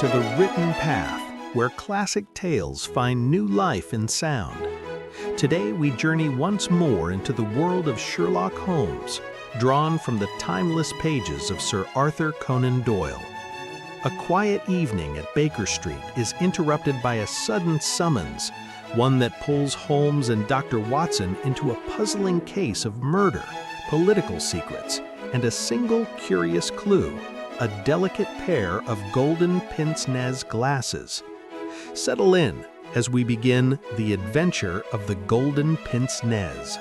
to the written path, where classic tales find new life in sound. Today we journey once more into the world of Sherlock Holmes, drawn from the timeless pages of Sir Arthur Conan Doyle. A quiet evening at Baker Street is interrupted by a sudden summons, one that pulls Holmes and Dr. Watson into a puzzling case of murder, political secrets, and a single curious clue: a delicate pair of Golden Pince-Nez glasses. Settle in as we begin the adventure of the Golden Pince-Nez.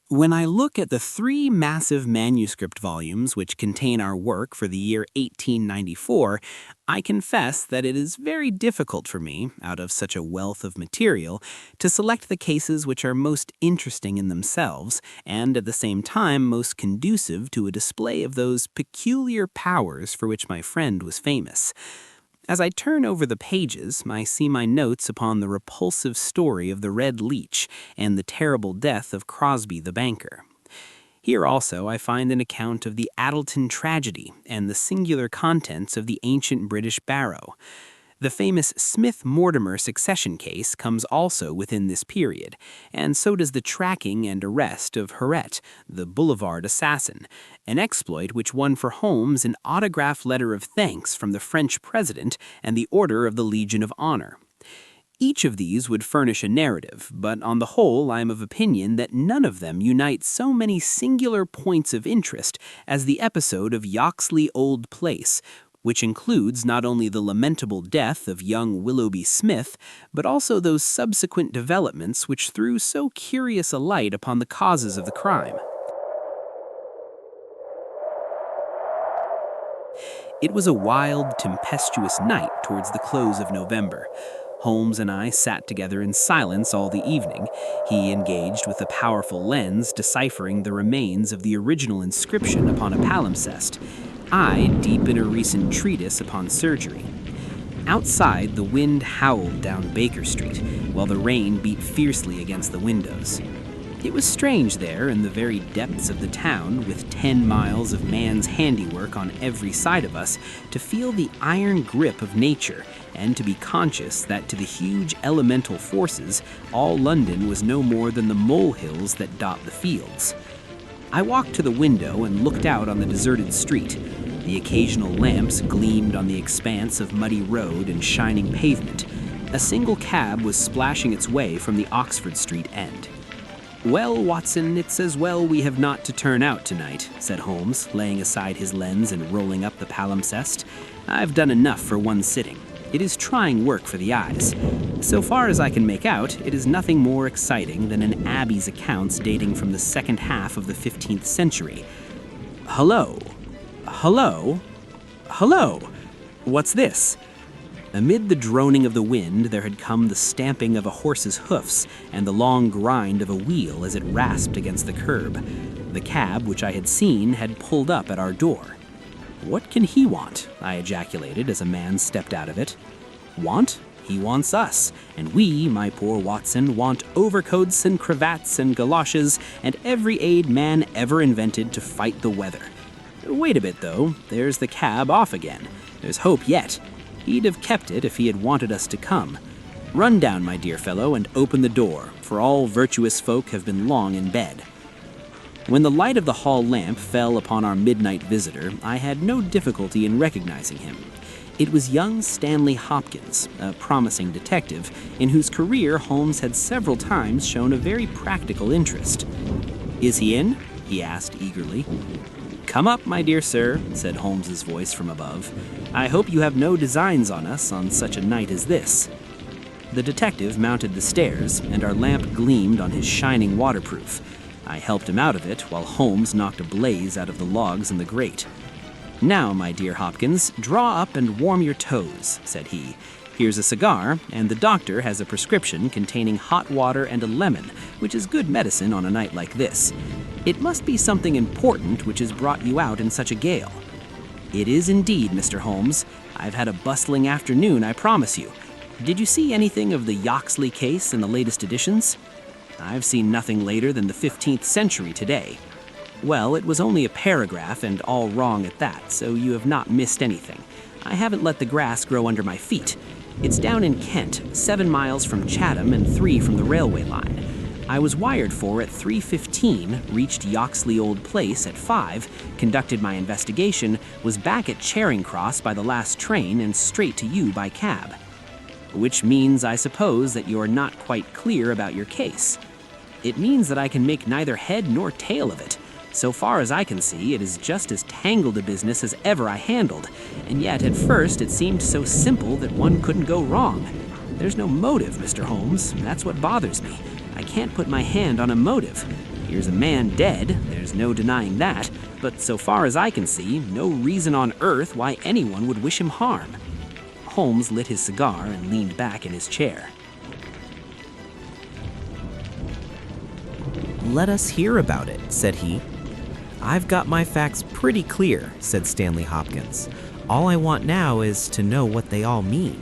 When I look at the 3 massive manuscript volumes which contain our work for the year 1894, I confess that it is very difficult for me, out of such a wealth of material, to select the cases which are most interesting in themselves, and at the same time most conducive to a display of those peculiar powers for which my friend was famous. As I turn over the pages, I see my notes upon the repulsive story of the Red Leech and the terrible death of Crosby the banker. Here also I find an account of the Addleton tragedy and the singular contents of the ancient British barrow. The famous Smith-Mortimer succession case comes also within this period, and so does the tracking and arrest of Huret, the boulevard assassin, an exploit which won for Holmes an autographed letter of thanks from the French president and the Order of the Legion of Honor. Each of these would furnish a narrative, but on the whole I am of opinion that none of them unite so many singular points of interest as the episode of Yoxley Old Place, which includes not only the lamentable death of young Willoughby Smith, but also those subsequent developments which threw so curious a light upon the causes of the crime. It was a wild, tempestuous night towards the close of November. Holmes and I sat together in silence all the evening, he engaged with a powerful lens deciphering the remains of the original inscription upon a palimpsest, I deep in a recent treatise upon surgery. Outside, the wind howled down Baker Street, while the rain beat fiercely against the windows. It was strange there, in the very depths of the town, with 10 miles of man's handiwork on every side of us, to feel the iron grip of nature, and to be conscious that to the huge elemental forces, all London was no more than the molehills that dot the fields. I walked to the window and looked out on the deserted street. The occasional lamps gleamed on the expanse of muddy road and shining pavement. A single cab was splashing its way from the Oxford Street end. "Well, Watson, it's as well we have not to turn out tonight," said Holmes, laying aside his lens and rolling up the palimpsest. "I've done enough for one sitting. It is trying work for the eyes. So far as I can make out, it is nothing more exciting than an abbey's accounts dating from the second half of the 15th century. Hello! Hello! Hello! What's this?" Amid the droning of the wind, there had come the stamping of a horse's hoofs and the long grind of a wheel as it rasped against the curb. The cab, which I had seen, had pulled up at our door. "What can he want?" I ejaculated as a man stepped out of it. "Want? He wants us, and we, my poor Watson, want overcoats and cravats and galoshes and every aid man ever invented to fight the weather. Wait a bit, though. There's the cab off again. There's hope yet. He'd have kept it if he had wanted us to come. Run down, my dear fellow, and open the door, for all virtuous folk have been long in bed." When the light of the hall lamp fell upon our midnight visitor, I had no difficulty in recognizing him. It was young Stanley Hopkins, a promising detective, in whose career Holmes had several times shown a very practical interest. "Is he in?" he asked eagerly. "Come up, my dear sir," said Holmes's voice from above. "I hope you have no designs on us on such a night as this." The detective mounted the stairs, and our lamp gleamed on his shining waterproof. I helped him out of it, while Holmes knocked a blaze out of the logs in the grate. "Now, my dear Hopkins, draw up and warm your toes," said he. "Here's a cigar, and the doctor has a prescription containing hot water and a lemon, which is good medicine on a night like this. It must be something important which has brought you out in such a gale." It is indeed, Mr. Holmes. I've had a bustling afternoon, I promise you. Did you see anything of the Yoxley case in the latest editions? I've seen nothing later than the 15th century today. Well, it was only a paragraph and all wrong at that, so you have not missed anything. I haven't let the grass grow under my feet. It's down in Kent, 7 miles from Chatham and 3 from the railway line. I was wired for at 3:15, reached Yoxley Old Place at 5, conducted my investigation, was back at Charing Cross by the last train and straight to you by cab. Which means, I suppose, that you're not quite clear about your case. It means that I can make neither head nor tail of it. So far as I can see, it is just as tangled a business as ever I handled, and yet at first it seemed so simple that one couldn't go wrong. There's no motive, Mr. Holmes. That's what bothers me. I can't put my hand on a motive. Here's a man dead, there's no denying that, but so far as I can see, no reason on earth why anyone would wish him harm. Holmes lit his cigar and leaned back in his chair. "Let us hear about it," said he. "I've got my facts pretty clear," said Stanley Hopkins. "All I want now is to know what they all mean."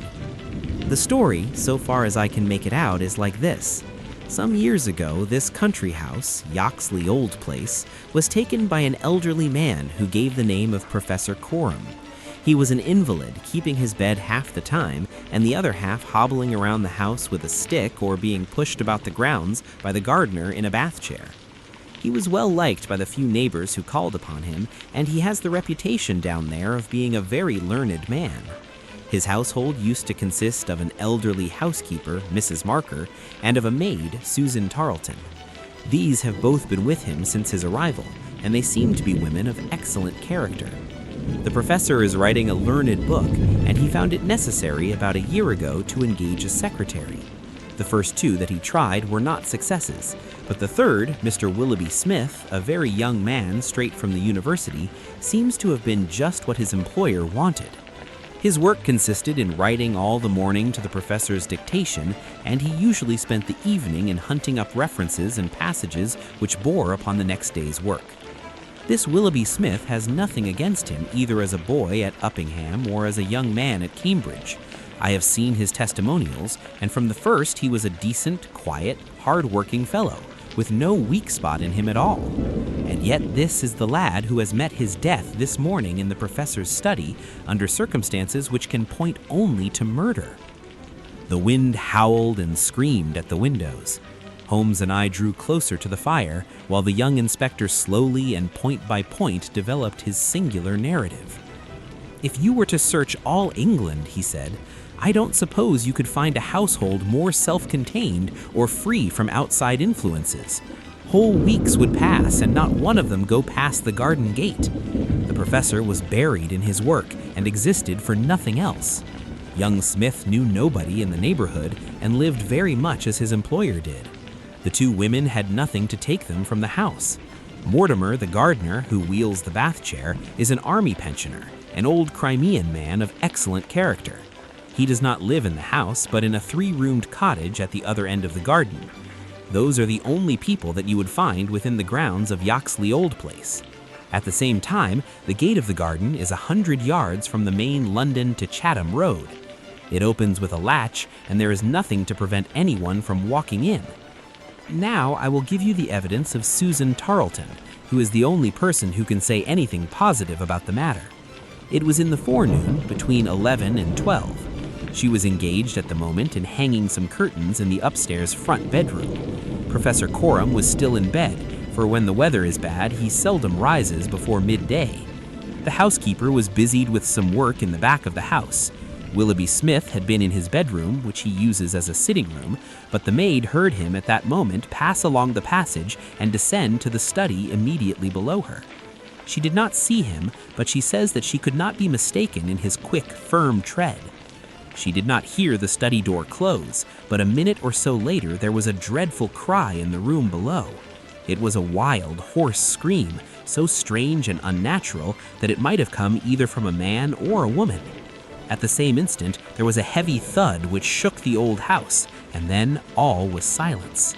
The story, so far as I can make it out, is like this. Some years ago, this country house, Yoxley Old Place, was taken by an elderly man who gave the name of Professor Coram. He was an invalid, keeping his bed half the time, and the other half hobbling around the house with a stick or being pushed about the grounds by the gardener in a bath chair. He was well liked by the few neighbors who called upon him, and he has the reputation down there of being a very learned man. His household used to consist of an elderly housekeeper, Mrs. Marker, and of a maid, Susan Tarleton. These have both been with him since his arrival, and they seem to be women of excellent character. The professor is writing a learned book, and he found it necessary about a year ago to engage a secretary. The first 2 that he tried were not successes, but the third, Mr. Willoughby Smith, a very young man straight from the university, seems to have been just what his employer wanted. His work consisted in writing all the morning to the professor's dictation, and he usually spent the evening in hunting up references and passages which bore upon the next day's work. This Willoughby Smith has nothing against him either as a boy at Uppingham or as a young man at Cambridge. I have seen his testimonials, and from the first he was a decent, quiet, hard-working fellow, with no weak spot in him at all. And yet this is the lad who has met his death this morning in the professor's study under circumstances which can point only to murder. The wind howled and screamed at the windows. Holmes and I drew closer to the fire, while the young inspector slowly and point by point developed his singular narrative. "If you were to search all England," he said, "I don't suppose you could find a household more self-contained or free from outside influences. Whole weeks would pass and not one of them go past the garden gate. The professor was buried in his work and existed for nothing else. Young Smith knew nobody in the neighborhood and lived very much as his employer did. The 2 women had nothing to take them from the house. Mortimer, the gardener, who wheels the bath chair, is an army pensioner, an old Crimean man of excellent character. He does not live in the house, but in a 3-roomed cottage at the other end of the garden. Those are the only people that you would find within the grounds of Yoxley Old Place. At the same time, the gate of the garden is 100 yards from the main London to Chatham road. It opens with a latch, and there is nothing to prevent anyone from walking in. Now I will give you the evidence of Susan Tarleton, who is the only person who can say anything positive about the matter. It was in the forenoon, between 11 and 12. She was engaged at the moment in hanging some curtains in the upstairs front bedroom. Professor Coram was still in bed, for when the weather is bad, he seldom rises before midday. The housekeeper was busied with some work in the back of the house. Willoughby Smith had been in his bedroom, which he uses as a sitting room, but the maid heard him at that moment pass along the passage and descend to the study immediately below her. She did not see him, but she says that she could not be mistaken in his quick, firm tread. She did not hear the study door close, but a minute or so later there was a dreadful cry in the room below. It was a wild, hoarse scream, so strange and unnatural that it might have come either from a man or a woman. At the same instant, there was a heavy thud which shook the old house, and then all was silence.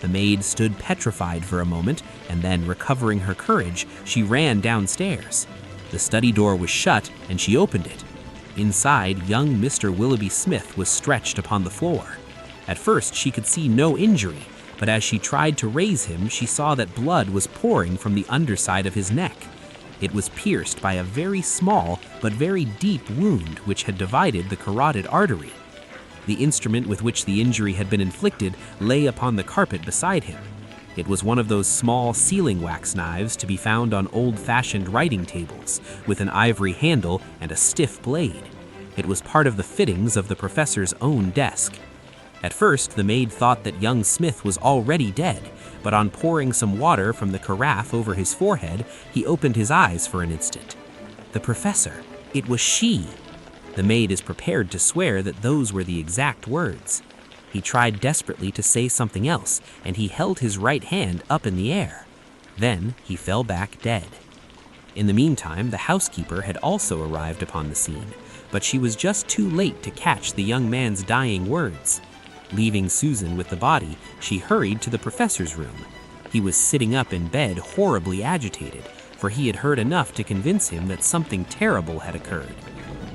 The maid stood petrified for a moment, and then, recovering her courage, she ran downstairs. The study door was shut, and she opened it. Inside, young Mr. Willoughby Smith was stretched upon the floor. At first, she could see no injury, but as she tried to raise him, she saw that blood was pouring from the underside of his neck. It was pierced by a very small but very deep wound which had divided the carotid artery. The instrument with which the injury had been inflicted lay upon the carpet beside him. It was one of those small sealing wax knives to be found on old-fashioned writing tables, with an ivory handle and a stiff blade. It was part of the fittings of the professor's own desk. At first, the maid thought that young Smith was already dead, but on pouring some water from the carafe over his forehead, he opened his eyes for an instant. The professor! It was she! The maid is prepared to swear that those were the exact words. He tried desperately to say something else, and he held his right hand up in the air. Then he fell back dead. In the meantime, the housekeeper had also arrived upon the scene, but she was just too late to catch the young man's dying words. Leaving Susan with the body, she hurried to the professor's room. He was sitting up in bed, horribly agitated, for he had heard enough to convince him that something terrible had occurred.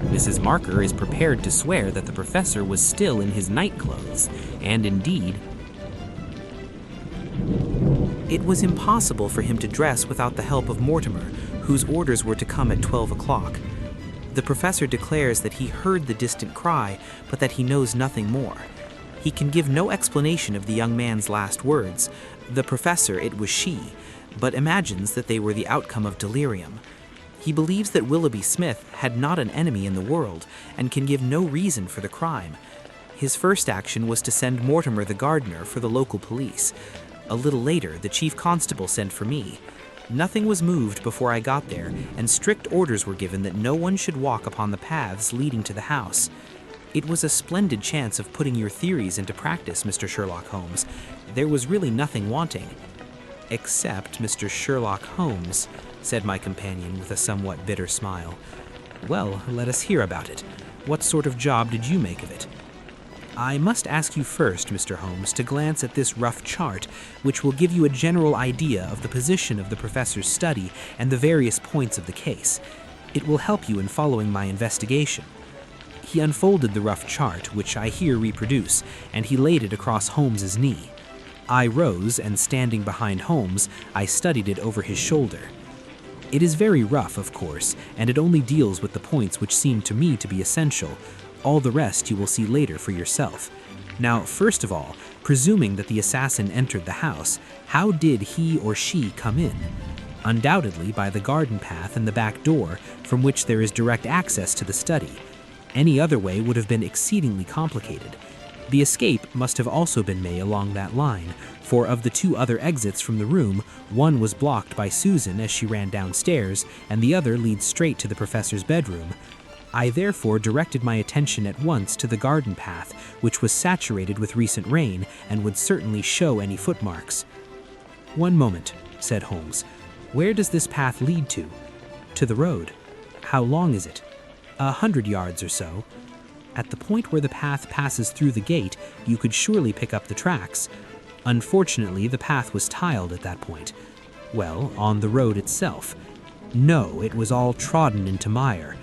Mrs. Marker is prepared to swear that the professor was still in his night clothes, and indeed, It was impossible for him to dress without the help of Mortimer, whose orders were to come at 12 o'clock. The professor declares that he heard the distant cry, but that he knows nothing more. He can give no explanation of the young man's last words. The professor, it was she, but imagines that they were the outcome of delirium. He believes that Willoughby Smith had not an enemy in the world and can give no reason for the crime. His first action was to send Mortimer the gardener for the local police. A little later, the chief constable sent for me. Nothing was moved before I got there, and strict orders were given that no one should walk upon the paths leading to the house. It was a splendid chance of putting your theories into practice, Mr. Sherlock Holmes. There was really nothing wanting. Except Mr. Sherlock Holmes, said my companion with a somewhat bitter smile. Well, let us hear about it. What sort of job did you make of it? I must ask you first, Mr. Holmes, to glance at this rough chart, which will give you a general idea of the position of the professor's study and the various points of the case. It will help you in following my investigation. He unfolded the rough chart, which I here reproduce, and he laid it across Holmes's knee. I rose, and standing behind Holmes, I studied it over his shoulder. It is very rough, of course, and it only deals with the points which seem to me to be essential. All the rest you will see later for yourself. Now, first of all, presuming that the assassin entered the house, how did he or she come in? Undoubtedly by the garden path and the back door, from which there is direct access to the study. Any other way would have been exceedingly complicated. The escape must have also been made along that line, for of the two other exits from the room, one was blocked by Susan as she ran downstairs, and the other leads straight to the professor's bedroom. I therefore directed my attention at once to the garden path, which was saturated with recent rain and would certainly show any footmarks. "One moment," said Holmes. "Where does this path lead to?" "To the road." "How long is it?" 100 yards or so. At the point where the path passes through the gate, you could surely pick up the tracks. Unfortunately, the path was tiled at that point. Well, on the road itself. No, it was all trodden into mire.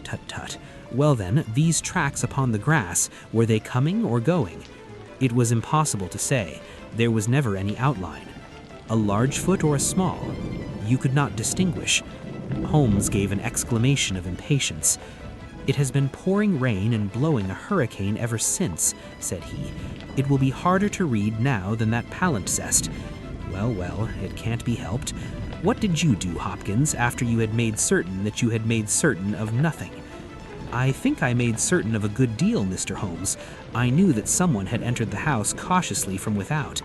Tut tut. Well then, these tracks upon the grass, were they coming or going? It was impossible to say. There was never any outline. A large foot or a small? You could not distinguish. Holmes gave an exclamation of impatience. "It has been pouring rain and blowing a hurricane ever since," said he. "It will be harder to read now than that palimpsest. Well, it can't be helped. What did you do, Hopkins, after you had made certain that you had made certain of nothing?" "I think I made certain of a good deal, Mr. Holmes. I knew that someone had entered the house cautiously from without.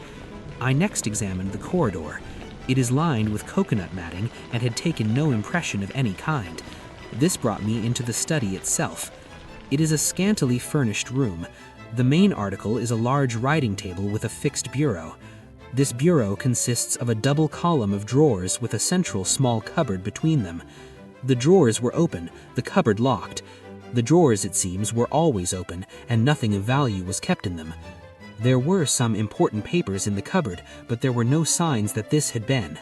I next examined the corridor. It is lined with coconut matting and had taken no impression of any kind. This brought me into the study itself. It is a scantily furnished room. The main article is a large writing table with a fixed bureau. This bureau consists of a double column of drawers with a central small cupboard between them. The drawers were open, the cupboard locked. The drawers, it seems, were always open, and nothing of value was kept in them. There were some important papers in the cupboard, but there were no signs that this had been.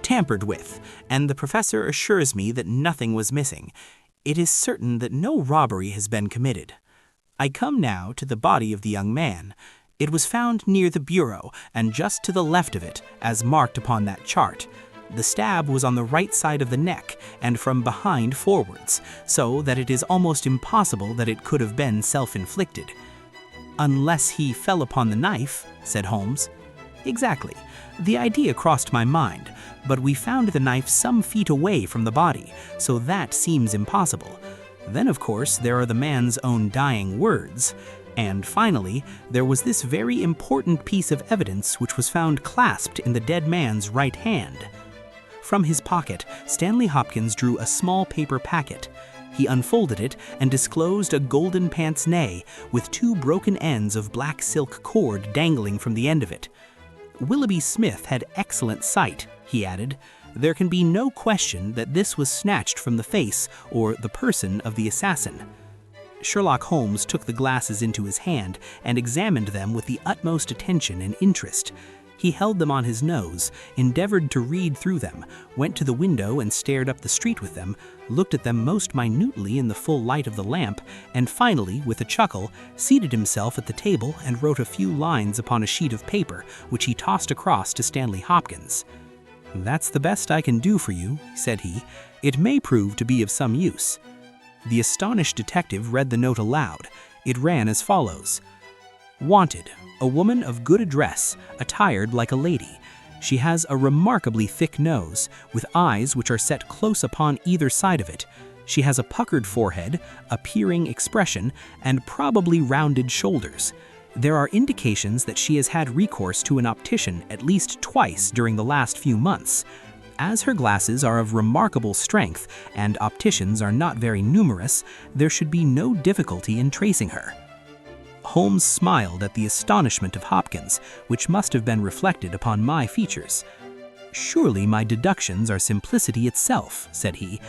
10. tampered with, and the professor assures me that nothing was missing. It is certain that no robbery has been committed. I come now to the body of the young man. It was found near the bureau and just to the left of it, as marked upon that chart. The stab was on the right side of the neck and from behind forwards, so that it is almost impossible that it could have been self-inflicted. "Unless he fell upon the knife," said Holmes. "Exactly. The idea crossed my mind, but we found the knife some feet away from the body, so that seems impossible. Then, of course, there are the man's own dying words. And finally, there was this very important piece of evidence which was found clasped in the dead man's right hand." From his pocket, Stanley Hopkins drew a small paper packet. He unfolded it and disclosed a golden pince-nez with 2 broken ends of black silk cord dangling from the end of it. "Willoughby Smith had excellent sight," he added. "There can be no question that this was snatched from the face or the person of the assassin." Sherlock Holmes took the glasses into his hand and examined them with the utmost attention and interest. He held them on his nose, endeavored to read through them, went to the window and stared up the street with them, looked at them most minutely in the full light of the lamp, and finally, with a chuckle, seated himself at the table and wrote a few lines upon a sheet of paper, which he tossed across to Stanley Hopkins. "That's the best I can do for you," said he. "It may prove to be of some use." The astonished detective read the note aloud. It ran as follows: "Wanted, a woman of good address, attired like a lady. She has a remarkably thick nose, with eyes which are set close upon either side of it. She has a puckered forehead, a peering expression, and probably rounded shoulders. There are indications that she has had recourse to an optician at least twice during the last few months. As her glasses are of remarkable strength and opticians are not very numerous, there should be no difficulty in tracing her." Holmes smiled at the astonishment of Hopkins, which must have been reflected upon my features. "Surely my deductions are simplicity itself," said he.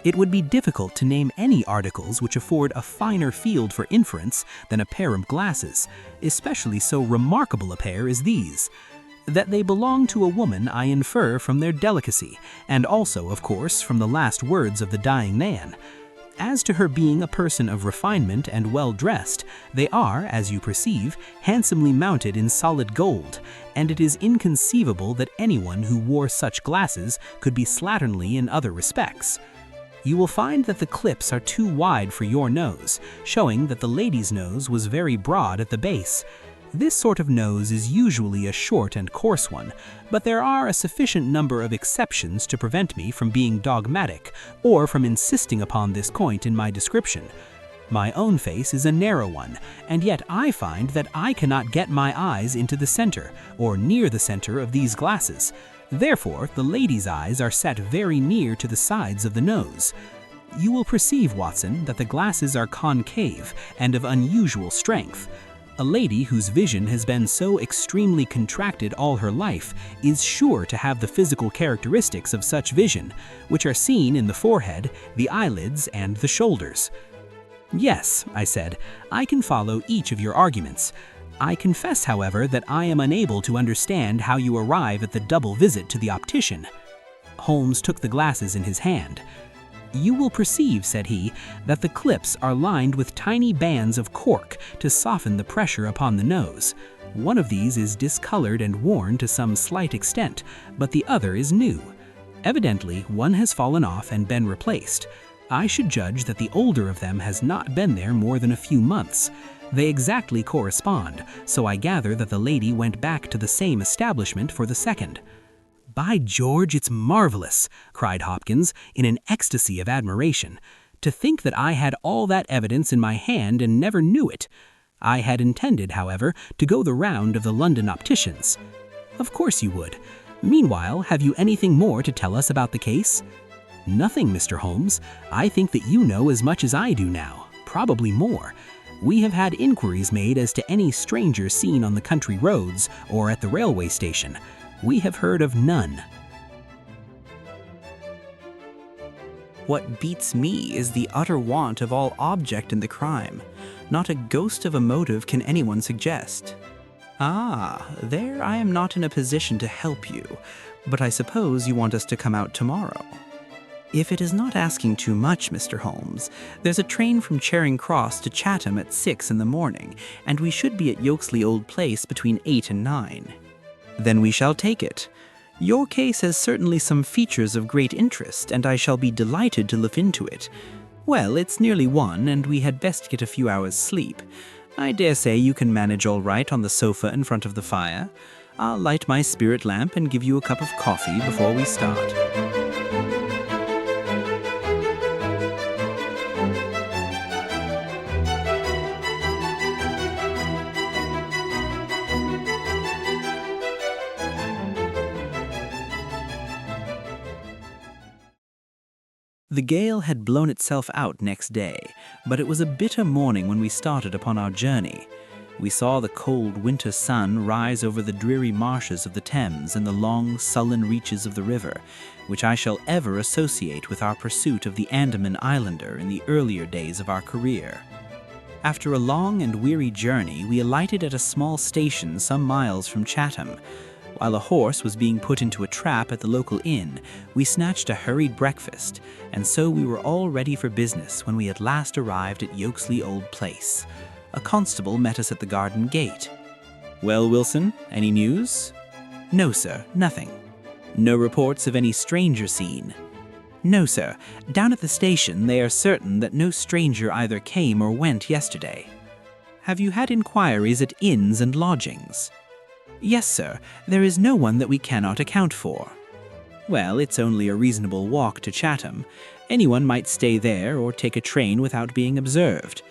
"It would be difficult to name any articles which afford a finer field for inference than a pair of glasses, especially so remarkable a pair as these. That they belong to a woman I infer from their delicacy, and also, of course, from the last words of the dying man. As to her being a person of refinement and well-dressed, they are, as you perceive, handsomely mounted in solid gold, and it is inconceivable that anyone who wore such glasses could be slatternly in other respects. You will find that the clips are too wide for your nose, showing that the lady's nose was very broad at the base. This sort of nose is usually a short and coarse one, but there are a sufficient number of exceptions to prevent me from being dogmatic or from insisting upon this point in my description. My own face is a narrow one, and yet I find that I cannot get my eyes into the center, or near the center of these glasses. Therefore, the lady's eyes are set very near to the sides of the nose. You will perceive, Watson, that the glasses are concave and of unusual strength. A lady whose vision has been so extremely contracted all her life is sure to have the physical characteristics of such vision, which are seen in the forehead, the eyelids, and the shoulders." "Yes," I said, "I can follow each of your arguments. I confess, however, that I am unable to understand how you arrive at the double visit to the optician." Holmes took the glasses in his hand. "You will perceive," said he, "that the clips are lined with tiny bands of cork to soften the pressure upon the nose. One of these is discolored and worn to some slight extent, but the other is new. Evidently, one has fallen off and been replaced. I should judge that the older of them has not been there more than a few months. They exactly correspond, so I gather that the lady went back to the same establishment for the second." "By George, it's marvelous!" cried Hopkins, in an ecstasy of admiration. "To think that I had all that evidence in my hand and never knew it! I had intended, however, to go the round of the London opticians." "Of course you would. Meanwhile, have you anything more to tell us about the case?" "Nothing, Mr. Holmes. I think that you know as much as I do now, probably more. We have had inquiries made as to any stranger seen on the country roads or at the railway station. We have heard of none." What beats me is the utter want of all object in the crime. Not a ghost of a motive can anyone suggest. Ah, there I am not in a position to help you, But I suppose you want us to come out tomorrow. If it is not asking too much, Mr. Holmes, there's a train from Charing Cross to Chatham at 6 in the morning, and we should be at Yokesley Old Place between 8 and 9. Then we shall take it. Your case has certainly some features of great interest, and I shall be delighted to look into it. Well, it's nearly 1, and we had best get a few hours' sleep. I dare say you can manage all right on the sofa in front of the fire. I'll light my spirit lamp and give you a cup of coffee before we start. The gale had blown itself out next day, but it was a bitter morning when we started upon our journey. We saw the cold winter sun rise over the dreary marshes of the Thames and the long, sullen reaches of the river, which I shall ever associate with our pursuit of the Andaman Islander in the earlier days of our career. After a long and weary journey, we alighted at a small station some miles from Chatham. While a horse was being put into a trap at the local inn, we snatched a hurried breakfast, and so we were all ready for business when we at last arrived at Yokesley Old Place. A constable met us at the garden gate. "Well, Wilson, any news?" "No, sir, nothing." "No reports of any stranger seen?" "No, sir. Down at the station they are certain that no stranger either came or went yesterday." "Have you had inquiries at inns and lodgings?" "Yes, sir. There is no one that we cannot account for." "Well, it's only a reasonable walk to Chatham. Anyone might stay there or take a train without being observed.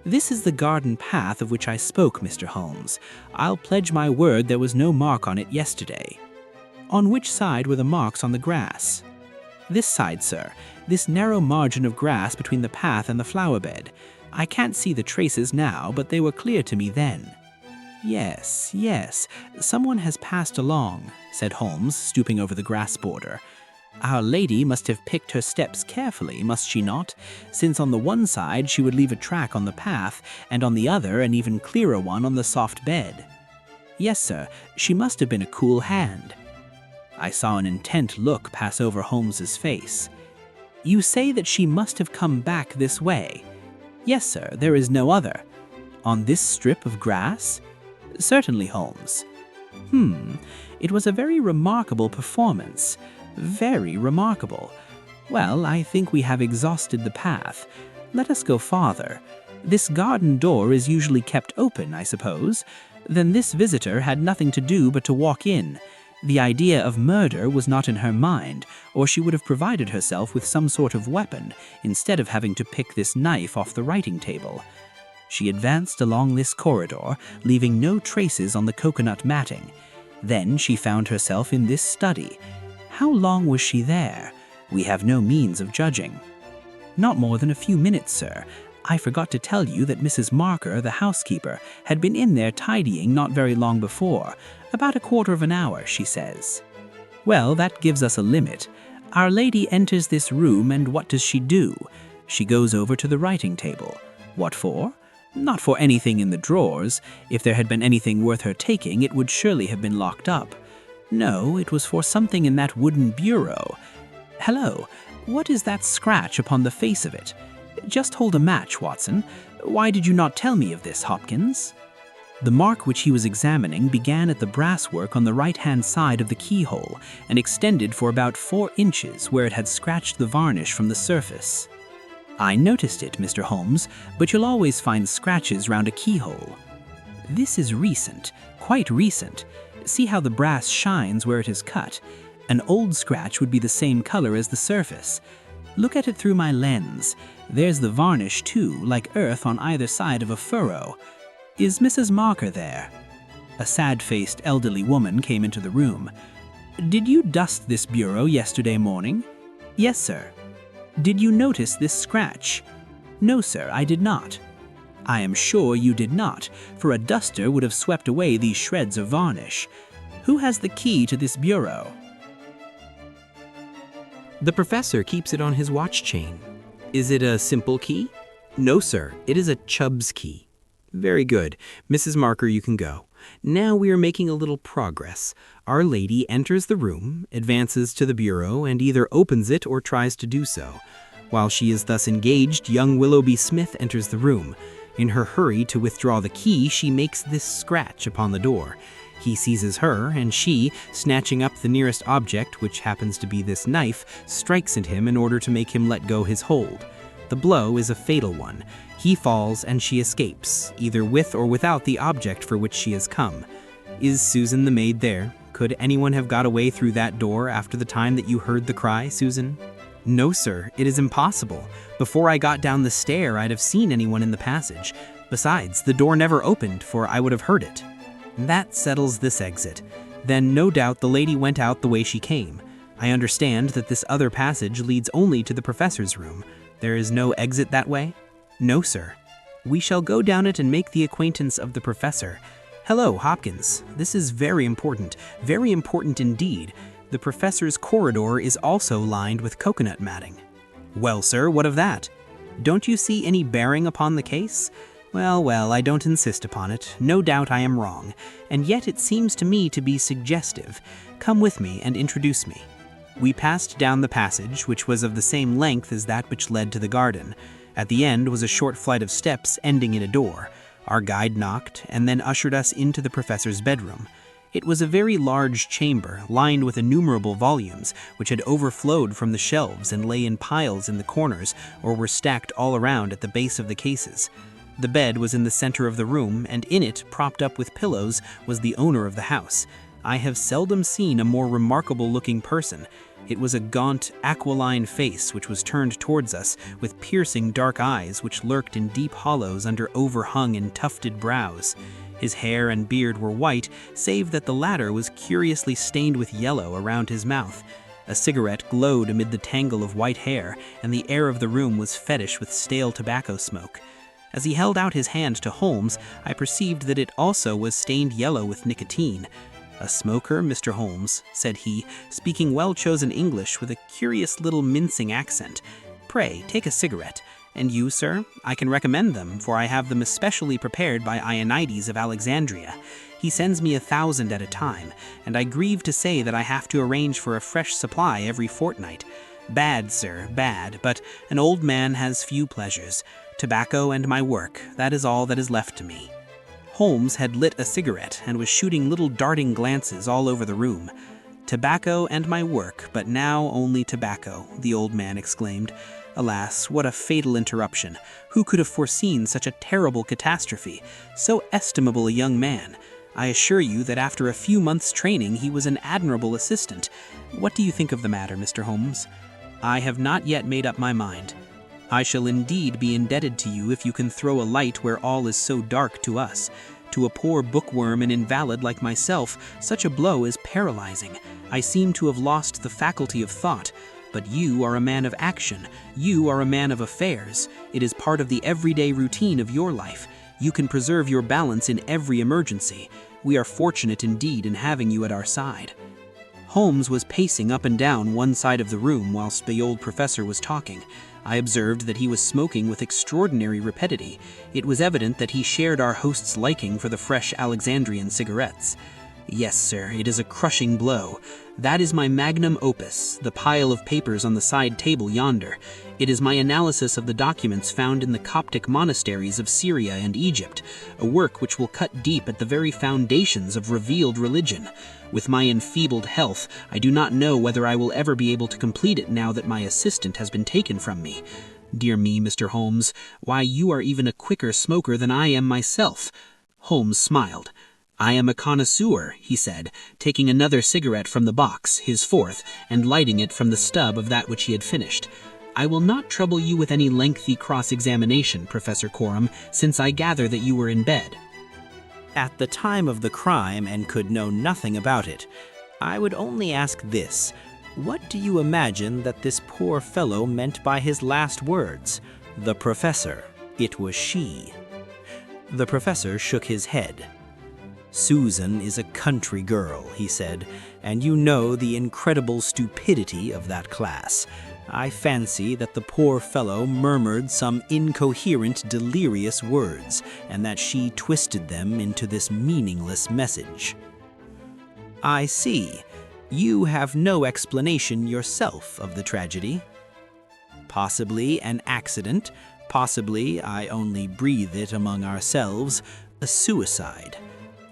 This is the garden path of which I spoke, Mr. Holmes. I'll pledge my word there was no mark on it yesterday." "On which side were the marks on the grass?" "This side, sir. This narrow margin of grass between the path and the flower bed. I can't see the traces now, but they were clear to me then." "Yes, yes, someone has passed along," said Holmes, stooping over the grass border. "Our lady must have picked her steps carefully, must she not? Since on the one side she would leave a track on the path, and on the other an even clearer one on the soft bed." "Yes, sir, she must have been a cool hand." I saw an intent look pass over Holmes's face. "You say that she must have come back this way?" "Yes, sir, there is no other." "On this strip of grass?" "Certainly, Holmes." It was a very remarkable performance. Very remarkable. Well, I think we have exhausted the path. Let us go farther. This garden door is usually kept open, I suppose. Then this visitor had nothing to do but to walk in. The idea of murder was not in her mind, or she would have provided herself with some sort of weapon, instead of having to pick this knife off the writing table. She advanced along this corridor, leaving no traces on the coconut matting. Then she found herself in this study. How long was she there? We have no means of judging. "Not more than a few minutes, sir. I forgot to tell you that Mrs. Marker, the housekeeper, had been in there tidying not very long before. About a quarter of an hour, she says." "Well, that gives us a limit. Our lady enters this room, and what does she do? She goes over to the writing table. What for? Not for anything in the drawers. If there had been anything worth her taking, it would surely have been locked up. No, it was for something in that wooden bureau. Hello, what is that scratch upon the face of it? Just hold a match, Watson. Why did you not tell me of this, Hopkins?" The mark which he was examining began at the brasswork on the right-hand side of the keyhole and extended for about 4 inches where it had scratched the varnish from the surface. "I noticed it, Mr. Holmes, but you'll always find scratches round a keyhole. This is recent, quite recent. See how the brass shines where it is cut. An old scratch would be the same color as the surface. Look at it through my lens. There's the varnish, too, like earth on either side of a furrow. Is Mrs. Marker there?" A sad-faced elderly woman came into the room. "Did you dust this bureau yesterday morning?" "Yes, sir." "Did you notice this scratch?" "No, sir, I did not." "I am sure you did not, for a duster would have swept away these shreds of varnish. Who has the key to this bureau?" The professor keeps it on his watch chain. Is it a simple key? No, sir. It is a Chubb's key. Very good. Mrs. Marker, you can go. now we are making a little progress. Our lady enters the room, advances to the bureau, and either opens it or tries to do so. While she is thus engaged, young Willoughby Smith enters the room. In her hurry to withdraw the key, she makes this scratch upon the door. He seizes her, and she, snatching up the nearest object, which happens to be this knife, strikes at him in order to make him let go his hold. The blow is a fatal one. He falls and she escapes, either with or without the object for which she has come. Is Susan the maid there? Could anyone have got away through that door after the time that you heard the cry, Susan? No, sir, it is impossible. Before I got down the stair, I'd have seen anyone in the passage. Besides, the door never opened, for I would have heard it. That settles this exit. Then no doubt the lady went out the way she came. I understand that this other passage leads only to the professor's room. There is no exit that way? No, sir. We shall go down it and make the acquaintance of the professor. Hello, Hopkins. This is very important indeed. The professor's corridor is also lined with coconut matting. Well, sir, what of that? Don't you see any bearing upon the case? Well, I don't insist upon it. No doubt I am wrong. And yet it seems to me to be suggestive. Come with me and introduce me. We passed down the passage, which was of the same length as that which led to the garden. At the end was a short flight of steps ending in a door. Our guide knocked and then ushered us into the professor's bedroom. It was a very large chamber, lined with innumerable volumes, which had overflowed from the shelves and lay in piles in the corners or were stacked all around at the base of the cases. The bed was in the center of the room, and in it, propped up with pillows, was the owner of the house. I have seldom seen a more remarkable-looking person. It was a gaunt, aquiline face which was turned towards us, with piercing dark eyes which lurked in deep hollows under overhung and tufted brows. His hair and beard were white, save that the latter was curiously stained with yellow around his mouth. A cigarette glowed amid the tangle of white hair, and the air of the room was fetish with stale tobacco smoke. As he held out his hand to Holmes, I perceived that it also was stained yellow with nicotine. "A smoker, Mr. Holmes," said he, speaking well-chosen English with a curious little mincing accent. "Pray, take a cigarette. And you, sir? I can recommend them, for I have them especially prepared by Ionides of Alexandria. He sends me 1,000 at a time, and I grieve to say that I have to arrange for a fresh supply every fortnight. Bad, sir, bad, but an old man has few pleasures. Tobacco and my work, that is all that is left to me." Holmes had lit a cigarette and was shooting little darting glances all over the room. "Tobacco and my work, but now only tobacco," the old man exclaimed. Alas, what a fatal interruption. Who could have foreseen such a terrible catastrophe? So estimable a young man. I assure you that after a few months' training he was an admirable assistant. What do you think of the matter, Mr. Holmes? I have not yet made up my mind. I shall indeed be indebted to you if you can throw a light where all is so dark to us. To a poor bookworm and invalid like myself, such a blow is paralyzing. I seem to have lost the faculty of thought. But you are a man of action. You are a man of affairs. It is part of the everyday routine of your life. You can preserve your balance in every emergency. We are fortunate indeed in having you at our side." Holmes was pacing up and down one side of the room whilst the old professor was talking. I observed that he was smoking with extraordinary rapidity. It was evident that he shared our host's liking for the fresh Alexandrian cigarettes. "Yes, sir, it is a crushing blow. That is my magnum opus, the pile of papers on the side table yonder. It is my analysis of the documents found in the Coptic monasteries of Syria and Egypt, a work which will cut deep at the very foundations of revealed religion. With my enfeebled health, I do not know whether I will ever be able to complete it now that my assistant has been taken from me. Dear me, Mr. Holmes, why, you are even a quicker smoker than I am myself." Holmes smiled. "I am a connoisseur," he said, taking another cigarette from the box, his fourth, and lighting it from the stub of that which he had finished. "I will not trouble you with any lengthy cross-examination, Professor Coram, since I gather that you were in bed." "At the time of the crime and could know nothing about it. I would only ask this. What do you imagine that this poor fellow meant by his last words? The professor. It was she." The professor shook his head. "Susan is a country girl," he said, "and you know the incredible stupidity of that class. I fancy that the poor fellow murmured some incoherent, delirious words, and that she twisted them into this meaningless message. I see. You have no explanation yourself of the tragedy. Possibly an accident, possibly, I only breathe it among ourselves, a suicide.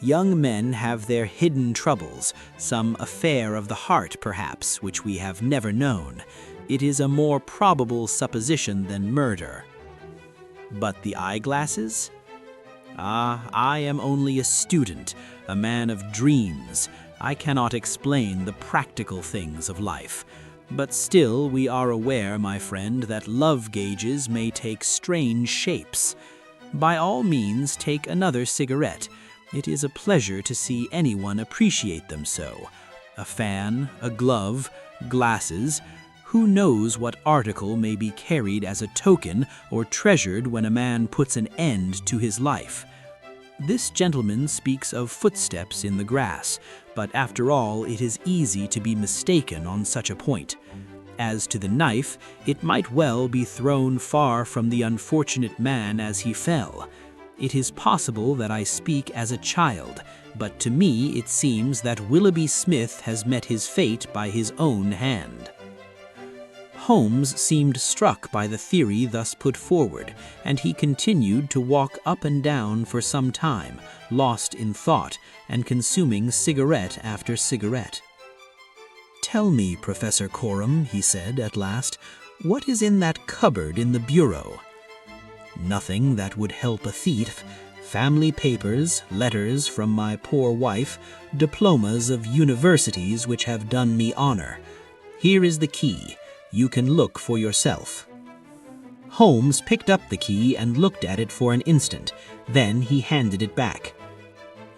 Young men have their hidden troubles, some affair of the heart, perhaps, which we have never known. It is a more probable supposition than murder. But the eyeglasses? Ah, I am only a student, a man of dreams. I cannot explain the practical things of life. But still we are aware, my friend, that love gauges may take strange shapes. By all means, take another cigarette. It is a pleasure to see anyone appreciate them so. A fan, a glove, glasses. Who knows what article may be carried as a token or treasured when a man puts an end to his life? This gentleman speaks of footsteps in the grass, but after all, it is easy to be mistaken on such a point. As to the knife, it might well be thrown far from the unfortunate man as he fell. It is possible that I speak as a child, but to me it seems that Willoughby Smith has met his fate by his own hand. Holmes seemed struck by the theory thus put forward, and he continued to walk up and down for some time, lost in thought, and consuming cigarette after cigarette. "Tell me, Professor Coram," he said at last, "what is in that cupboard in the bureau?" "Nothing that would help a thief. Family papers, letters from my poor wife, diplomas of universities which have done me honor. Here is the key. You can look for yourself." Holmes picked up the key and looked at it for an instant. Then he handed it back.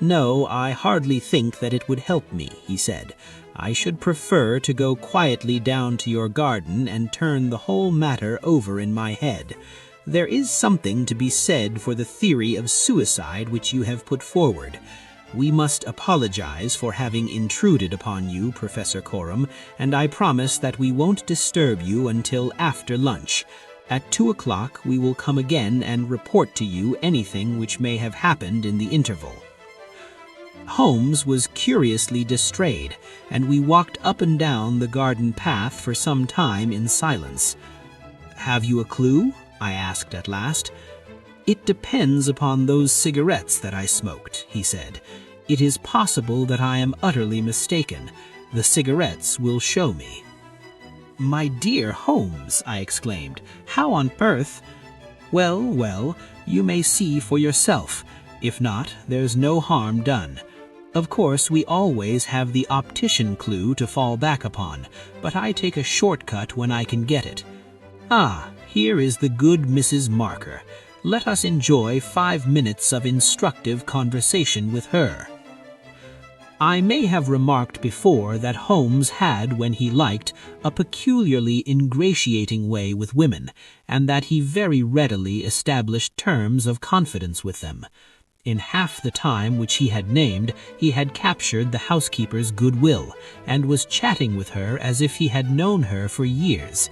"No, I hardly think that it would help me," he said. "I should prefer to go quietly down to your garden and turn the whole matter over in my head. There is something to be said for the theory of suicide which you have put forward. We must apologize for having intruded upon you, Professor Coram, and I promise that we won't disturb you until after lunch. At 2 o'clock we will come again and report to you anything which may have happened in the interval." Holmes was curiously distrayed, and we walked up and down the garden path for some time in silence. "Have you a clue?" I asked at last. "It depends upon those cigarettes that I smoked," he said. "It is possible that I am utterly mistaken. The cigarettes will show me." "My dear Holmes," I exclaimed, "how on earth—" "Well, well, you may see for yourself. If not, there's no harm done. Of course, we always have the optician clue to fall back upon, but I take a shortcut when I can get it. Ah, here is the good Mrs. Marker. Let us enjoy 5 minutes of instructive conversation with her." I may have remarked before that Holmes had, when he liked, a peculiarly ingratiating way with women, and that he very readily established terms of confidence with them. In half the time which he had named, he had captured the housekeeper's goodwill, and was chatting with her as if he had known her for years.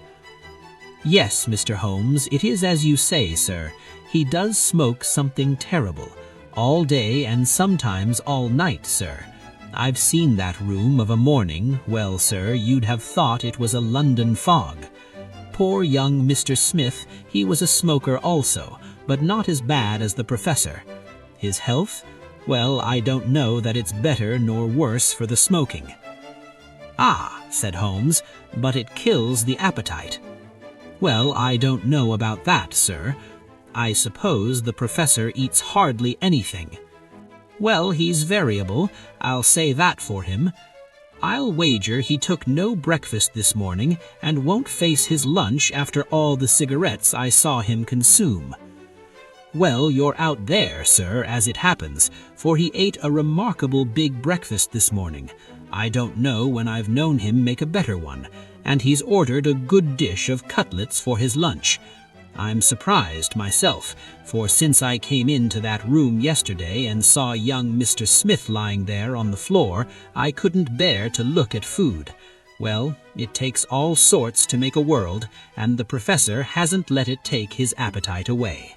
"Yes, Mr. Holmes, it is as you say, sir. He does smoke something terrible. All day and sometimes all night, sir. I've seen that room of a morning. Well, sir, you'd have thought it was a London fog. Poor young Mr. Smith, he was a smoker also, but not as bad as the professor. His health? Well, I don't know that it's better nor worse for the smoking." "Ah," said Holmes, "but it kills the appetite." "Well, I don't know about that, sir. I suppose the professor eats hardly anything." "Well, he's variable, I'll say that for him. I'll wager he took no breakfast this morning and won't face his lunch after all the cigarettes I saw him consume." "Well, you're out there, sir, as it happens, for he ate a remarkable big breakfast this morning. I don't know when I've known him make a better one, and he's ordered a good dish of cutlets for his lunch. I'm surprised myself, for since I came into that room yesterday and saw young Mr. Smith lying there on the floor, I couldn't bear to look at food. Well, It takes all sorts to make a world, and the professor hasn't let it take his appetite away.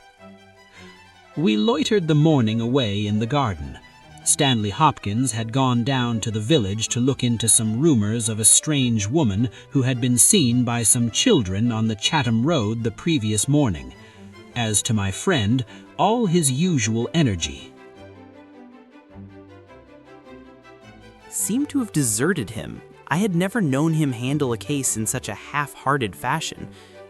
We loitered the morning away in the garden. Stanley Hopkins had gone down to the village to look into some rumors of a strange woman who had been seen by some children on the Chatham Road the previous morning. As to my friend, all his usual energy seemed to have deserted him. I had never known him handle a case in such a half-hearted fashion.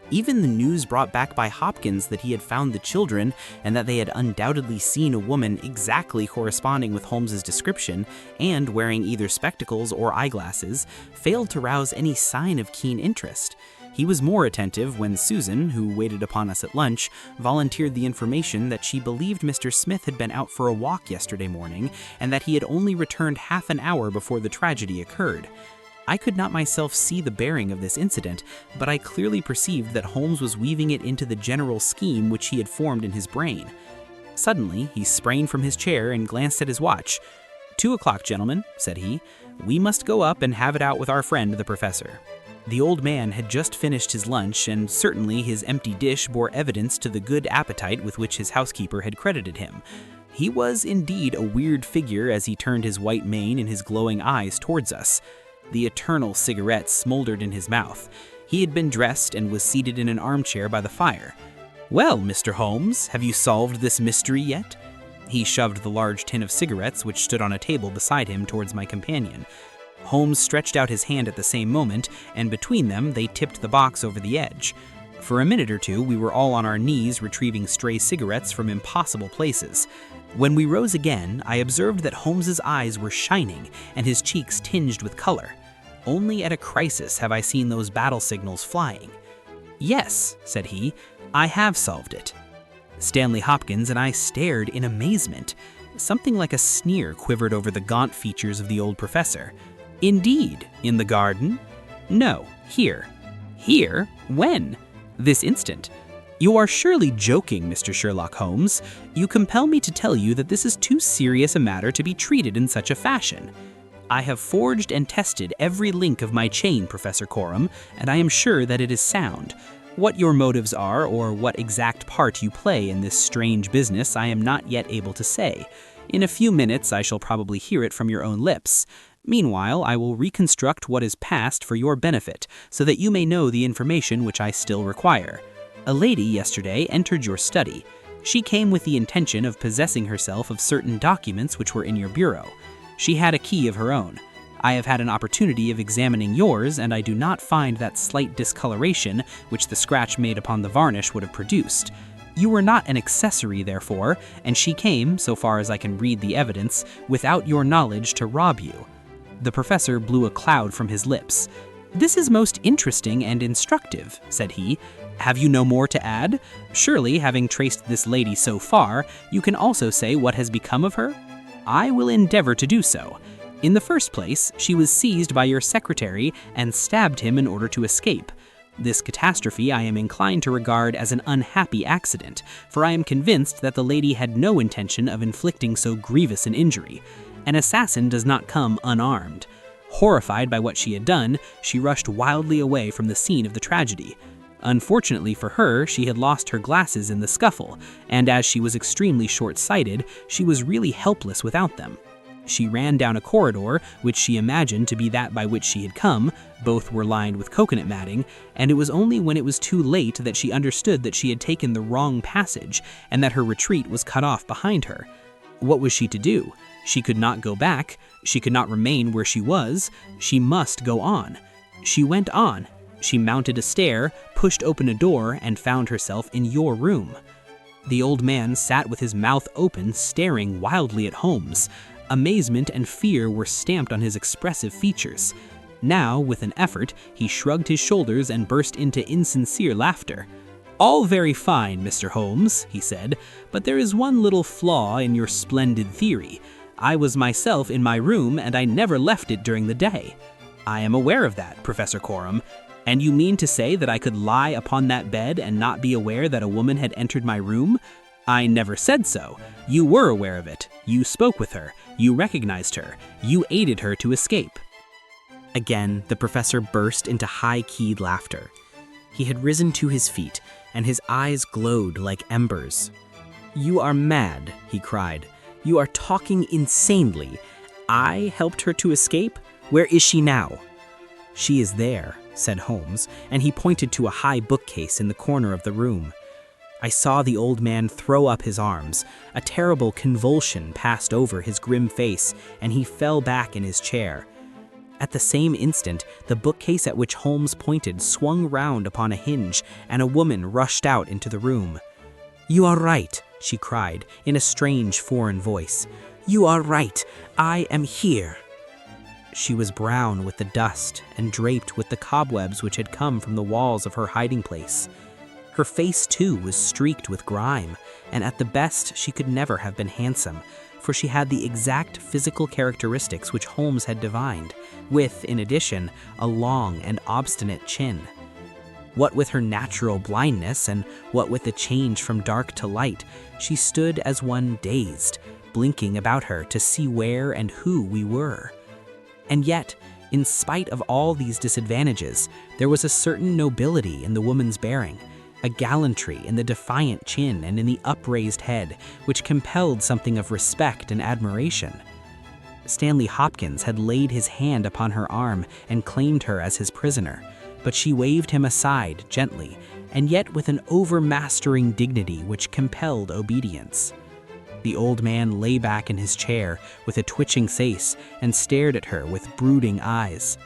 Even the news brought back by Hopkins that he had found the children and that they had undoubtedly seen a woman exactly corresponding with Holmes's description and wearing either spectacles or eyeglasses failed to rouse any sign of keen interest. He was more attentive when Susan, who waited upon us at lunch, volunteered the information that she believed Mr. Smith had been out for a walk yesterday morning and that he had only returned half an hour before the tragedy occurred. I could not myself see the bearing of this incident, but I clearly perceived that Holmes was weaving it into the general scheme which he had formed in his brain. Suddenly, he sprang from his chair and glanced at his watch. 2 o'clock, gentlemen, said he. We must go up and have it out with our friend, the professor. The old man had just finished his lunch, and certainly his empty dish bore evidence to the good appetite with which his housekeeper had credited him. He was indeed a weird figure as he turned his white mane and his glowing eyes towards us. The eternal cigarette smoldered in his mouth. He had been dressed and was seated in an armchair by the fire. Well, Mr. Holmes, have you solved this mystery yet? He shoved the large tin of cigarettes which stood on a table beside him towards my companion. Holmes stretched out his hand at the same moment, and between them they tipped the box over the edge. For a minute or two we were all on our knees retrieving stray cigarettes from impossible places. When we rose again, I observed that Holmes's eyes were shining and his cheeks tinged with color. Only at a crisis have I seen those battle signals flying. Yes, said he, I have solved it. Stanley Hopkins and I stared in amazement. Something like a sneer quivered over the gaunt features of the old professor. Indeed, in the garden? No, here. Here? When? This instant. You are surely joking, Mr. Sherlock Holmes. You compel me to tell you that this is too serious a matter to be treated in such a fashion. I have forged and tested every link of my chain, Professor Coram, and I am sure that it is sound. What your motives are, or what exact part you play in this strange business, I am not yet able to say. In a few minutes I shall probably hear it from your own lips. Meanwhile, I will reconstruct what is past for your benefit, so that you may know the information which I still require. A lady yesterday entered your study. She came with the intention of possessing herself of certain documents which were in your bureau. She had a key of her own. I have had an opportunity of examining yours, and I do not find that slight discoloration which the scratch made upon the varnish would have produced. You were not an accessory, therefore, and she came, so far as I can read the evidence, without your knowledge to rob you. The professor blew a cloud from his lips. This is most interesting and instructive, said he. Have you no more to add? Surely, having traced this lady so far, you can also say what has become of her? I will endeavor to do so. In the first place, she was seized by your secretary and stabbed him in order to escape. This catastrophe I am inclined to regard as an unhappy accident, for I am convinced that the lady had no intention of inflicting so grievous an injury. An assassin does not come unarmed. Horrified by what she had done, she rushed wildly away from the scene of the tragedy. Unfortunately for her, she had lost her glasses in the scuffle, and as she was extremely short-sighted, she was really helpless without them. She ran down a corridor, which she imagined to be that by which she had come. Both were lined with coconut matting, and it was only when it was too late that she understood that she had taken the wrong passage, and that her retreat was cut off behind her. What was she to do? She could not go back. She could not remain where she was. She must go on. She went on. She mounted a stair, pushed open a door, and found herself in your room. The old man sat with his mouth open, staring wildly at Holmes. Amazement and fear were stamped on his expressive features. Now, with an effort, he shrugged his shoulders and burst into insincere laughter. All very fine, Mr. Holmes, he said, but there is one little flaw in your splendid theory. I was myself in my room, and I never left it during the day. I am aware of that, Professor Coram. And you mean to say that I could lie upon that bed and not be aware that a woman had entered my room? I never said so. You were aware of it. You spoke with her. You recognized her. You aided her to escape. Again, the professor burst into high-keyed laughter. He had risen to his feet, and his eyes glowed like embers. "You are mad," he cried. "You are talking insanely. I helped her to escape? Where is she now?" "She is there," said Holmes, and he pointed to a high bookcase in the corner of the room. I saw the old man throw up his arms. A terrible convulsion passed over his grim face, and he fell back in his chair. At the same instant, the bookcase at which Holmes pointed swung round upon a hinge, and a woman rushed out into the room. "You are right," she cried, in a strange foreign voice. "You are right. I am here." She was brown with the dust and draped with the cobwebs which had come from the walls of her hiding place. Her face, too, was streaked with grime, and at the best she could never have been handsome, for she had the exact physical characteristics which Holmes had divined, with, in addition, a long and obstinate chin. What with her natural blindness, and what with the change from dark to light, she stood as one dazed, blinking about her to see where and who we were. And yet, in spite of all these disadvantages, there was a certain nobility in the woman's bearing, a gallantry in the defiant chin and in the upraised head, which compelled something of respect and admiration. Stanley Hopkins had laid his hand upon her arm and claimed her as his prisoner, but she waved him aside gently, and yet with an overmastering dignity which compelled obedience. The old man lay back in his chair with a twitching face and stared at her with brooding eyes.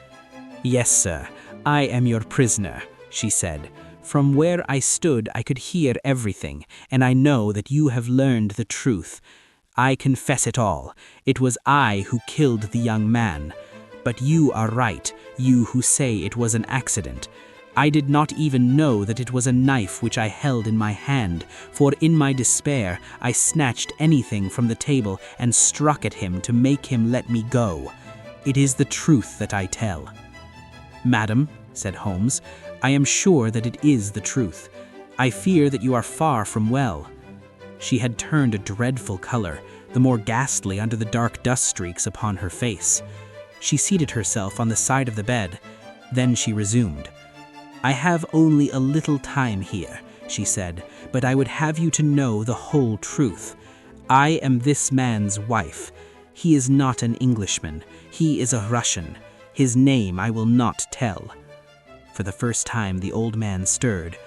"Yes, sir, I am your prisoner," she said. "From where I stood I could hear everything, and I know that you have learned the truth. I confess it all. It was I who killed the young man. But you are right, you who say it was an accident. I did not even know that it was a knife which I held in my hand, for in my despair I snatched anything from the table and struck at him to make him let me go. It is the truth that I tell." "Madam," said Holmes, "I am sure that it is the truth. I fear that you are far from well." She had turned a dreadful color, the more ghastly under the dark dust streaks upon her face. She seated herself on the side of the bed. Then she resumed. "I have only a little time here," she said, "but I would have you to know the whole truth. I am this man's wife. He is not an Englishman. He is a Russian. His name I will not tell." For the first time the old man stirred.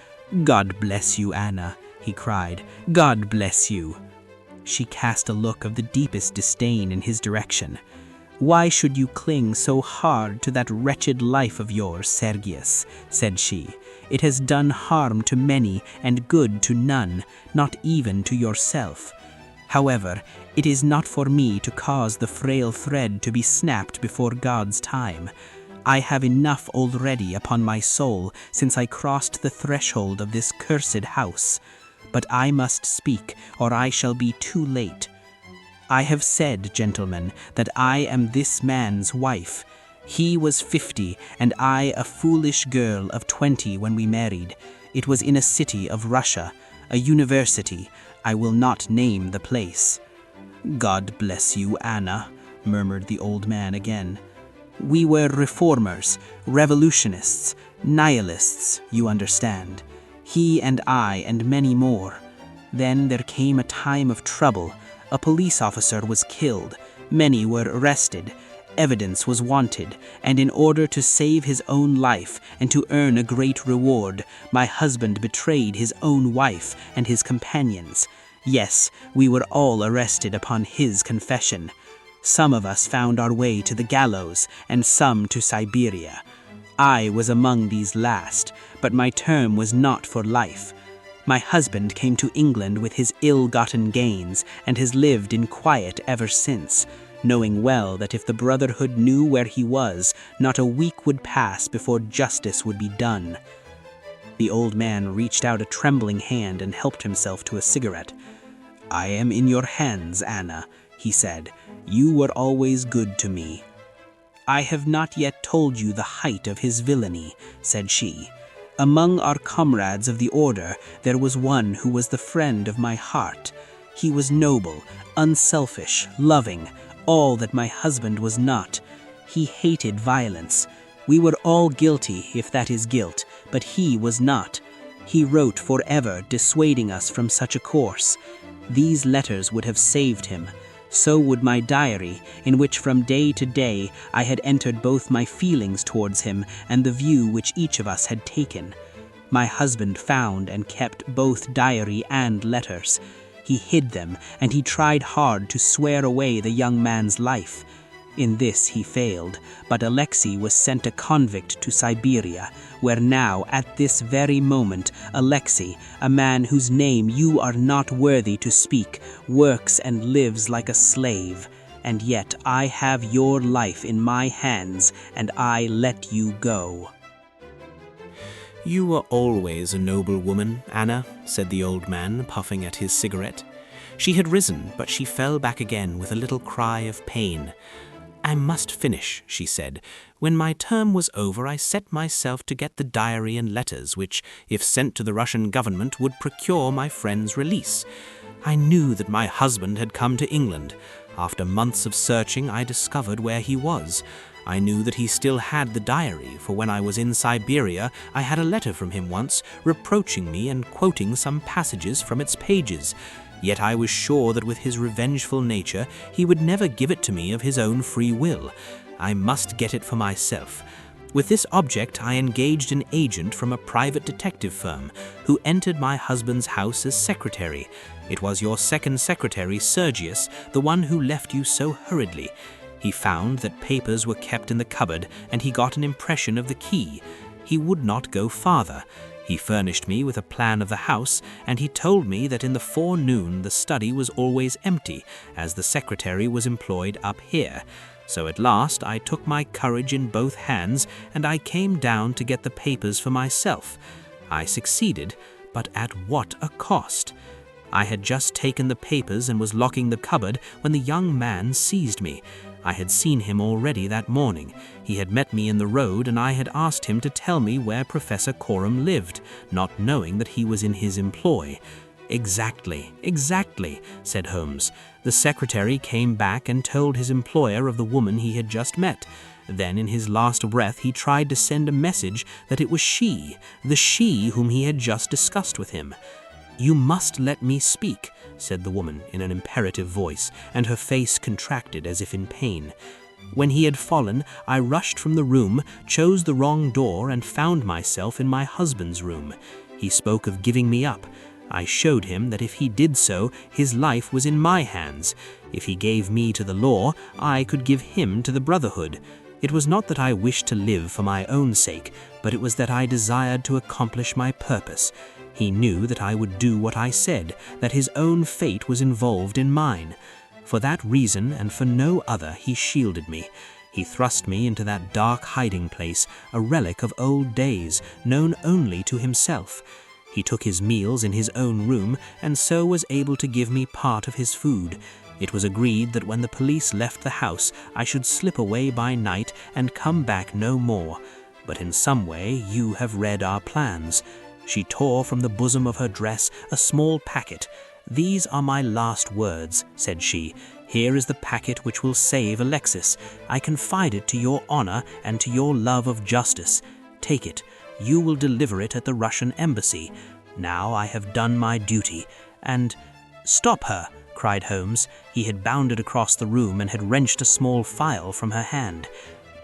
"God bless you, Anna," he cried. "God bless you." She cast a look of the deepest disdain in his direction. "Why should you cling so hard to that wretched life of yours, Sergius?" said she. "It has done harm to many and good to none, not even to yourself. However, it is not for me to cause the frail thread to be snapped before God's time. I have enough already upon my soul since I crossed the threshold of this cursed house. But I must speak, or I shall be too late. I have said, gentlemen, that I am this man's wife. He was 50, and I a foolish girl of 20 when we married. It was in a city of Russia, a university. I will not name the place." "God bless you, Anna," murmured the old man again. "We were reformers, revolutionists, nihilists, you understand. He and I and many more. Then there came a time of trouble. A police officer was killed. Many were arrested. Evidence was wanted, and in order to save his own life and to earn a great reward, my husband betrayed his own wife and his companions. Yes, we were all arrested upon his confession. Some of us found our way to the gallows, and some to Siberia. I was among these last, but my term was not for life. My husband came to England with his ill-gotten gains, and has lived in quiet ever since, knowing well that if the Brotherhood knew where he was, not a week would pass before justice would be done." The old man reached out a trembling hand and helped himself to a cigarette. "I am in your hands, Anna," he said. "You were always good to me." "I have not yet told you the height of his villainy," said she. "Among our comrades of the order, there was one who was the friend of my heart. He was noble, unselfish, loving, all that my husband was not. He hated violence, We were all guilty, if that is guilt, but he was not. He wrote forever, dissuading us from such a course. These letters would have saved him. So would my diary, in which from day to day I had entered both my feelings towards him and the view which each of us had taken. My husband found and kept both diary and letters. He hid them, and he tried hard to swear away the young man's life. In this he failed, but Alexei was sent a convict to Siberia, where now, at this very moment, Alexei, a man whose name you are not worthy to speak, works and lives like a slave. And yet I have your life in my hands, and I let you go." "You were always a noble woman, Anna," said the old man, puffing at his cigarette. She had risen, but she fell back again with a little cry of pain. "I must finish," she said. "When my term was over, I set myself to get the diary and letters, which, if sent to the Russian government, would procure my friend's release. I knew that my husband had come to England. After months of searching, I discovered where he was. I knew that he still had the diary, for when I was in Siberia, I had a letter from him once, reproaching me and quoting some passages from its pages. Yet I was sure that with his revengeful nature, he would never give it to me of his own free will. I must get it for myself. With this object, I engaged an agent from a private detective firm, who entered my husband's house as secretary. It was your second secretary, Sergius, the one who left you so hurriedly. He found that papers were kept in the cupboard, and he got an impression of the key. He would not go farther. He furnished me with a plan of the house, and he told me that in the forenoon the study was always empty, as the secretary was employed up here. So at last I took my courage in both hands, and I came down to get the papers for myself. I succeeded, but at what a cost! I had just taken the papers and was locking the cupboard when the young man seized me. I had seen him already that morning. He had met me in the road, and I had asked him to tell me where Professor Coram lived, not knowing that he was in his employ. Exactly, said Holmes. The secretary came back and told his employer of the woman he had just met. Then in his last breath he tried to send a message that it was she, the she whom he had just discussed with him. "You must let me speak," said the woman in an imperative voice, and her face contracted as if in pain. When he had fallen, I rushed from the room, chose the wrong door, and found myself in my husband's room. He spoke of giving me up. I showed him that if he did so, his life was in my hands. If he gave me to the law, I could give him to the Brotherhood. It was not that I wished to live for my own sake, but it was that I desired to accomplish my purpose. He knew that I would do what I said, that his own fate was involved in mine. For that reason, and for no other, he shielded me. He thrust me into that dark hiding place, a relic of old days, known only to himself. He took his meals in his own room, and so was able to give me part of his food. It was agreed that when the police left the house, I should slip away by night and come back no more. But in some way you have read our plans. She tore from the bosom of her dress a small packet. "These are my last words," said she. "Here is the packet which will save Alexis. I confide it to your honor and to your love of justice. Take it. You will deliver it at the Russian embassy. Now I have done my duty, and—" "Stop her!" cried Holmes. He had bounded across the room and had wrenched a small phial from her hand.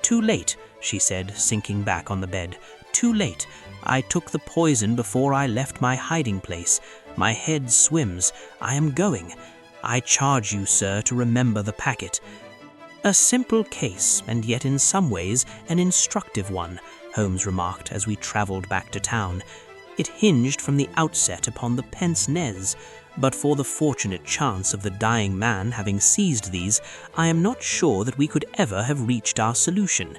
"Too late," she said, sinking back on the bed. "Too late. I took the poison before I left my hiding place. My head swims. I am going. I charge you, sir, to remember the packet." "A simple case, and yet in some ways an instructive one," Holmes remarked as we travelled back to town. "It hinged from the outset upon the Pince-Nez. But for the fortunate chance of the dying man having seized these, I am not sure that we could ever have reached our solution.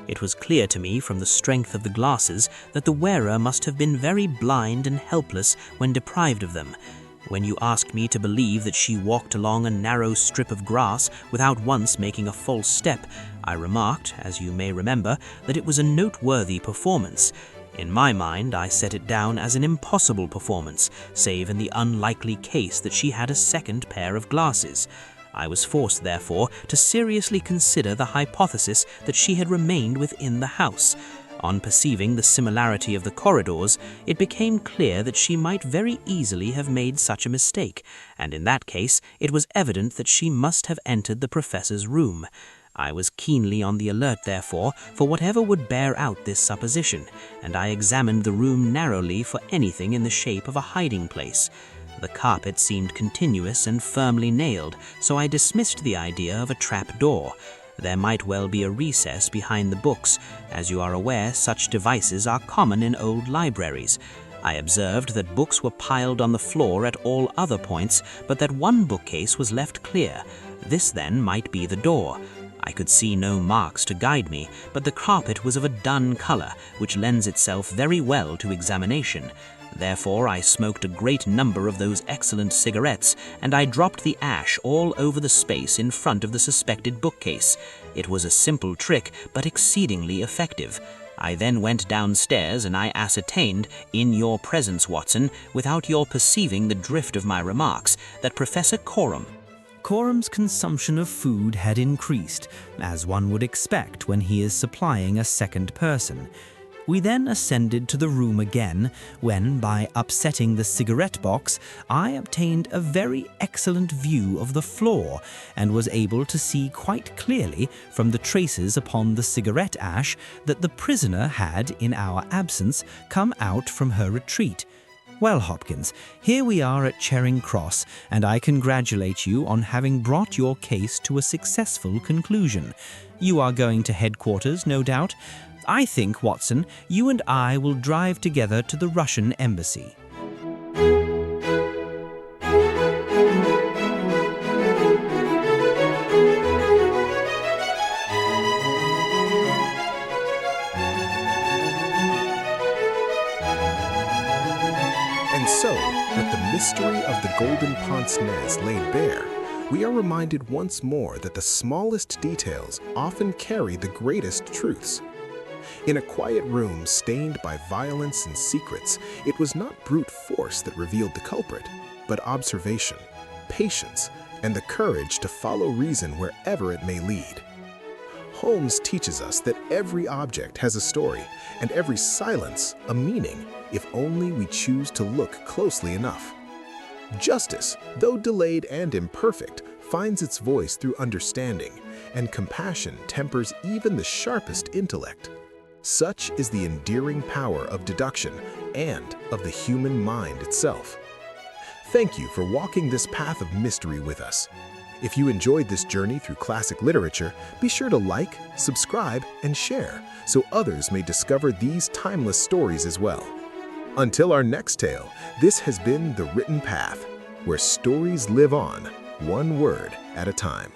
It was clear to me from the strength of the glasses that the wearer must have been very blind and helpless when deprived of them. When you asked me to believe that she walked along a narrow strip of grass without once making a false step, I remarked, as you may remember, that it was a noteworthy performance. In my mind, I set it down as an impossible performance, save in the unlikely case that she had a second pair of glasses. I was forced, therefore, to seriously consider the hypothesis that she had remained within the house. On perceiving the similarity of the corridors, it became clear that she might very easily have made such a mistake, and in that case it was evident that she must have entered the professor's room. I was keenly on the alert, therefore, for whatever would bear out this supposition, and I examined the room narrowly for anything in the shape of a hiding place. The carpet seemed continuous and firmly nailed, so I dismissed the idea of a trap door. There might well be a recess behind the books. As you are aware, such devices are common in old libraries. I observed that books were piled on the floor at all other points, but that one bookcase was left clear. This, then, might be the door. I could see no marks to guide me, but the carpet was of a dun color, which lends itself very well to examination. Therefore, I smoked a great number of those excellent cigarettes, and I dropped the ash all over the space in front of the suspected bookcase. It was a simple trick, but exceedingly effective. I then went downstairs, and I ascertained, in your presence, Watson, without your perceiving the drift of my remarks, that Professor Corum's consumption of food had increased, as one would expect when he is supplying a second person. We then ascended to the room again, when, by upsetting the cigarette box, I obtained a very excellent view of the floor, and was able to see quite clearly, from the traces upon the cigarette ash, that the prisoner had, in our absence, come out from her retreat. Well, Hopkins, here we are at Charing Cross, and I congratulate you on having brought your case to a successful conclusion. You are going to headquarters, no doubt? I think, Watson, you and I will drive together to the Russian embassy. And so, with the mystery of the Golden Pince-Nez laid bare, we are reminded once more that the smallest details often carry the greatest truths. In a quiet room stained by violence and secrets, it was not brute force that revealed the culprit, but observation, patience, and the courage to follow reason wherever it may lead. Holmes teaches us that every object has a story, and every silence a meaning, if only we choose to look closely enough. Justice, though delayed and imperfect, finds its voice through understanding, and compassion tempers even the sharpest intellect. Such is the endearing power of deduction and of the human mind itself. Thank you for walking this path of mystery with us. If you enjoyed this journey through classic literature, be sure to like, subscribe, and share so others may discover these timeless stories as well. Until our next tale, this has been The Written Path, where stories live on, one word at a time.